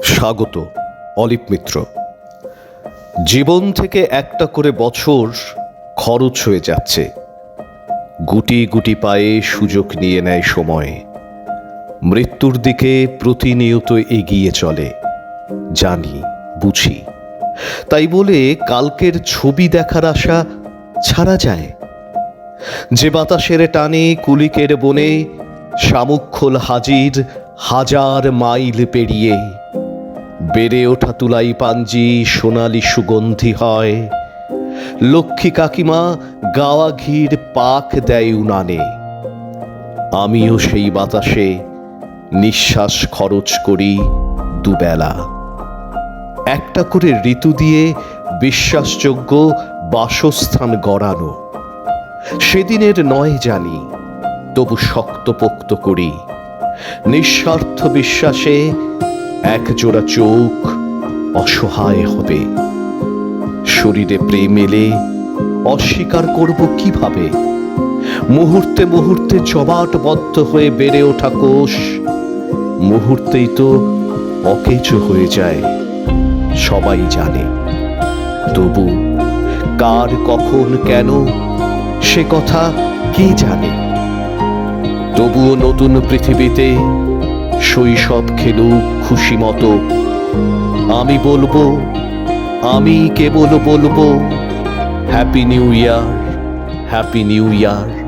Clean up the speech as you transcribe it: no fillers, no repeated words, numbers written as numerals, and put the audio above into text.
স্বাগত অলিপ মিত্র। জীবন থেকে একটা করে বছর খরচ হয়ে যাচ্ছে। গুটি গুটি পায়ে সুযোগ নিয়ে নেয় সময়, মৃত্যুর দিকে প্রতিনিয়ত এগিয়ে চলে। জানি, বুঝি, তাই বলে কালকের ছবি দেখার আশা ছাড়া যায়? যে বাতাসের টানে কুলিকের বনে শামুকখোল হাজির হাজার মাইল পেরিয়ে, বেড়ে ওঠা তুলাই পাঞ্জি সোনালি সুগন্ধি হয়। লক্ষ্মী কাকিমা গাওয়া ঘির পাক দেয় উনানে। আমিও সেই বাতাসে নিঃশ্বাস খরচ করি দুবেলা। একটা করে ঋতু দিয়ে বিশ্বাসযোগ্য বাসস্থান গড়ানো। সেদিনের নয় জানি, তবু শক্তপোক্ত করি। নিঃস্বার্থ বিশ্বাসে একজোড়া চোখ অসহায় হবে। শরীরে প্রেম এলে অস্বীকার করব কিভাবে? মুহূর্তে মুহূর্তে জমাটবদ্ধ হয়ে বেড়ে ওঠা কোষ মুহূর্তেই তো অকেজো হয়ে যায়, সবাই জানে। তবু কার কখন কেন সে কথা কে জানে? তবুও নতুন পৃথিবীতে শৈশব খেলুক খুশি মতো। আমি বলবো, আমি কেবল বলবো, happy new year, happy new year.